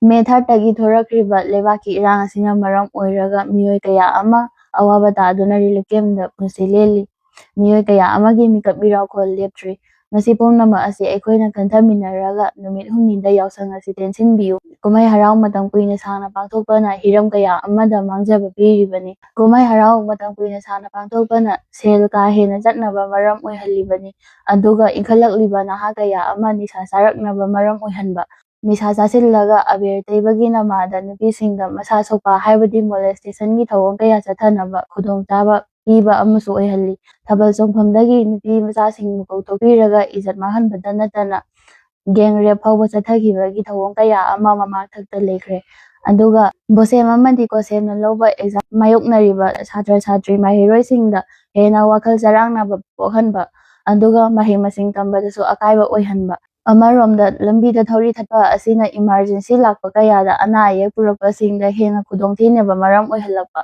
ꯃꯦ 3ꯗꯒꯤ ꯊꯣꯔꯛꯈ꯭ꯔꯤꯕ ꯂꯩꯕꯥꯛꯀꯤ ꯏꯔꯥꯡ ꯑꯁꯤꯅ ꯃꯔꯝ ꯑꯣꯏꯔꯒ ꯃꯤꯑꯣꯏ ꯀꯌꯥ ꯑꯃ ꯑꯋꯥꯕ ꯇꯥꯗꯨꯅ ꯔꯤꯂꯤꯐ ꯀꯦꯝꯞꯇ ꯄꯨꯟꯁꯤ ꯂꯦꯜꯂꯤ꯫ ꯃꯤꯑꯣꯏ ꯀꯌꯥ ꯑꯃꯒꯤ ꯃꯤꯀꯞ ꯃꯤꯔꯥꯎꯈꯣꯜ ꯂꯦꯞꯇ꯭ꯔꯤ꯫ ꯃꯁꯤ ꯄꯨꯝꯅꯃꯛ ꯑꯁꯤ ꯑꯩꯈꯣꯏꯅ ꯈꯟꯊꯃꯤꯟꯅꯔꯒ ꯅꯨꯃꯤꯠ ꯍꯨꯝꯅꯤꯗ ꯌꯥꯎꯁꯪ ꯑꯁꯤ ꯇꯦꯟꯁꯤꯟꯕꯤꯌꯨ꯫ ꯀꯨꯝꯍꯩ ꯍꯔꯥꯎ ꯃꯇꯝ ꯀꯨꯏꯅ ꯁꯥꯡꯅ ꯄꯥꯡꯊꯣꯛꯄꯅ ꯍꯤꯔꯝ ꯀꯌꯥ ꯑꯃꯗ ꯃꯥꯡꯖꯕ ꯄꯤꯔꯤꯕꯅꯤ꯫ ꯀꯨꯝꯍꯩ ꯍꯔꯥꯎ ꯃꯇꯝ ꯀꯨꯏꯅ ꯁꯥꯡꯅ ꯄꯥꯡꯊꯣꯛꯄꯅ ꯁꯦꯜ ꯀꯥ ꯍꯦꯟꯅ ꯆꯠꯅꯕ ꯃꯔꯝ ꯑꯣꯏꯍꯜꯂꯤꯕꯅꯤ꯫ ꯑꯗꯨꯒ ꯏꯟꯈꯠꯂꯛꯂꯤꯕ ꯅꯍꯥ ꯀꯌꯥ ꯑꯃ ꯅꯤꯁꯥ ꯆꯥꯔꯛꯅꯕ ꯃꯔꯝ ꯑꯣꯏꯍꯟꯕ꯫ ꯅꯤꯁꯥ ꯆꯥꯁꯤꯜꯂꯒ ꯑꯕꯦꯔ ꯇꯩꯕꯒꯤ ꯅꯃꯥꯗ ꯅꯨꯄꯤꯁꯤꯡꯗ ꯃꯁꯥ ꯁꯣꯛꯄ ꯍꯥꯏꯕꯗꯤ ꯃꯣꯂꯦꯁꯇꯦꯁꯟꯒꯤ ꯊꯧꯑꯣꯡ ꯀꯌꯥ ꯆꯠꯊꯅꯕ ꯈꯨꯗꯣꯡꯆꯥꯕ ꯄꯤꯕ ꯑꯃꯁꯨ ꯑꯣꯏꯍꯜꯂꯤ꯫ ꯊꯥꯕꯜ ꯆꯣꯡꯐꯝꯗꯒꯤ ꯅꯨꯄꯤ ꯃꯆꯥꯁꯤꯡꯕꯨ ꯀꯧꯊꯣꯛꯄꯤꯔꯒ ꯏꯖꯠ ꯃꯥꯡꯍꯟꯕꯇ ꯅꯠꯇꯅ ꯒꯦꯡ ꯔꯦꯞ ꯐꯥꯎꯕ ꯆꯠꯊꯈꯤꯕꯒꯤ ꯊꯧꯑꯣꯡ ꯀꯌꯥ ꯑꯃ ꯃꯃꯥꯡꯊꯛꯇ ꯂꯩꯈ꯭ꯔꯦ꯫ ꯑꯗꯨꯒ ꯕꯣꯁꯦꯝ ꯑꯃꯗꯤ ꯀꯣꯁꯦꯝꯅ ꯂꯧꯕ ꯑꯦꯛꯖꯥꯝ ꯃꯥꯌꯣꯛꯅꯔꯤꯕ ꯁꯥꯇ꯭ꯔ ꯁꯥꯇ꯭ꯔꯤ ꯃꯍꯩꯔꯣꯏꯁꯤꯡꯗ ꯍꯦꯟꯅ ꯋꯥꯈꯜ ꯆꯔꯥꯡꯅꯕ ꯄꯣꯛꯍꯟꯕ, ꯑꯗꯨꯒ ꯃꯍꯩ ꯃꯁꯤꯡ ꯇꯝꯕꯗꯁꯨ ꯑꯀꯥꯏꯕ ꯑꯣꯏꯍꯟꯕ꯫ ꯑꯃꯔꯣꯝꯗ ꯂꯝꯕꯤꯗ ꯊꯧꯔꯤ ꯊꯠꯄ ꯑꯁꯤꯅ ꯏꯃꯥꯔꯖꯦꯟꯁꯤ ꯂꯥꯛꯄ ꯀꯌꯥꯗ ꯑꯅꯥ ꯑꯌꯦꯛ ꯄꯨꯔꯛꯄꯁꯤꯡꯗ ꯍꯦꯟꯅ ꯈꯨꯗꯣꯡꯊꯤꯅꯕ ꯃꯔꯝ ꯑꯣꯏꯍꯜꯂꯛꯄ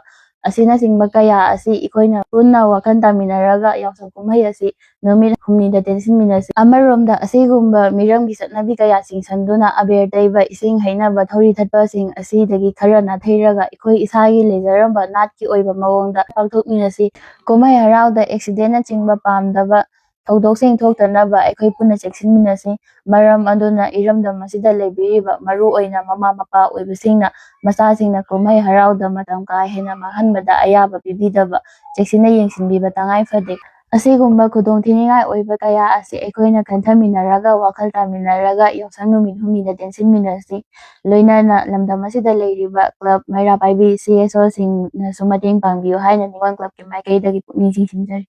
ꯑꯁꯤꯅꯆꯤꯡꯕ ꯀꯌꯥ ꯑꯁꯤ ꯑꯩꯈꯣꯏꯅ ꯄꯨꯟꯅ ꯋꯥꯈꯜ ꯇꯥꯃꯤꯟꯅꯔꯒ ꯌꯥꯎꯁꯪ ꯀꯨꯝꯍꯩ ꯑꯁꯤ ꯅꯨꯃꯤꯠ ꯍꯨꯝꯅꯤꯗ ꯇꯦꯟꯁꯤꯟꯃꯤꯟꯅꯁꯤ꯫ ꯑꯃꯔꯣꯝꯗ ꯑꯁꯤꯒꯨꯝꯕ ꯃꯤꯔꯝꯒꯤ ꯆꯠꯅꯕꯤ ꯀꯌꯥ ꯆꯤꯡꯁꯤꯟꯗꯨꯅ ꯑꯕꯦꯔ ꯇꯩꯕ, ꯏꯁꯤꯡ ꯍꯩꯅꯕ, ꯊꯧꯔꯤ ꯊꯠꯄꯁꯤꯡ ꯑꯁꯤꯗꯒꯤ ꯈꯔ ꯅꯥꯊꯩꯔꯒ ꯑꯩꯈꯣꯏ ꯏꯁꯥꯒꯤ ꯂꯩꯖꯔꯝꯕ ꯅꯥꯠꯀꯤ ꯑꯣꯏꯕ ꯃꯑꯣꯡꯗ ꯄꯥꯡꯊꯣꯛꯃꯤꯟꯅꯁꯤ꯫ ꯀꯨꯝꯍꯩ ꯍꯔꯥꯎꯗ ꯑꯦꯛꯁꯤꯗꯦꯟꯅꯆꯤꯡꯕ ꯄꯥꯝꯗꯕ ꯊꯧꯗꯣꯛꯁꯤꯡ ꯊꯣꯛꯇꯅꯕ ꯑꯩꯈꯣꯏ ꯄꯨꯟꯅ ꯆꯦꯛꯁꯤꯟꯃꯤꯟꯅꯁꯤ꯫ ꯃꯔꯝ ꯑꯗꯨꯅ ꯏꯔꯝꯗꯝ ꯑꯁꯤꯗ ꯂꯩꯕꯤꯔꯤꯕ ꯃꯔꯨꯑꯣꯏꯅ ꯃꯃꯥ ꯃꯄꯥ ꯑꯣꯏꯕꯁꯤꯡꯅ ꯃꯆꯥꯁꯤꯡꯅ ꯀꯨꯝꯍꯩ ꯍꯔꯥꯎꯗ ꯃꯇꯝ ꯀꯥ ꯍꯦꯟꯅ ꯃꯥꯡꯍꯟꯕꯗ ꯑꯌꯥꯕ ꯄꯤꯕꯤꯗꯕ, ꯆꯦꯛꯁꯤꯟꯅ ꯌꯦꯡꯁꯤꯟꯕꯤꯕ ꯇꯉꯥꯏ ꯐꯗꯦ꯫ ꯑꯁꯤꯒꯨꯝꯕ ꯈꯨꯗꯣꯡꯊꯤꯅꯤꯡꯉꯥꯏ ꯑꯣꯏꯕ ꯀꯌꯥ ꯑꯁꯤ ꯑꯩꯈꯣꯏꯅ ꯈꯟꯊꯃꯤꯟꯅꯔꯒ ꯋꯥꯈꯜ ꯇꯥꯃꯤꯟꯅꯔꯒ ꯌꯥꯎꯁꯪ ꯅꯨꯃꯤꯠ ꯍꯨꯝꯅꯤꯗ ꯇꯦꯟꯁꯤꯟꯃꯤꯟꯅꯁꯤ꯫ ꯂꯣꯏꯅꯅ ꯂꯝꯗꯝ ꯑꯁꯤꯗ ꯂꯩꯔꯤꯕ ꯀ꯭ꯂꯕ, ꯃꯩꯔꯥ ꯄꯥꯏꯕꯤ, CSOꯁꯤꯡꯅꯁꯨ ꯃꯇꯦꯡ ꯄꯥꯡꯕꯤꯌꯨ ꯍꯥꯏꯅ ꯅꯤꯉꯣꯜ ꯀ꯭ꯂꯕꯀꯤ ꯃꯥꯏꯀꯩꯗꯒꯤ ꯄꯨꯛꯅꯤꯡ ꯆꯤꯡꯁꯤꯟꯖꯔꯤ꯫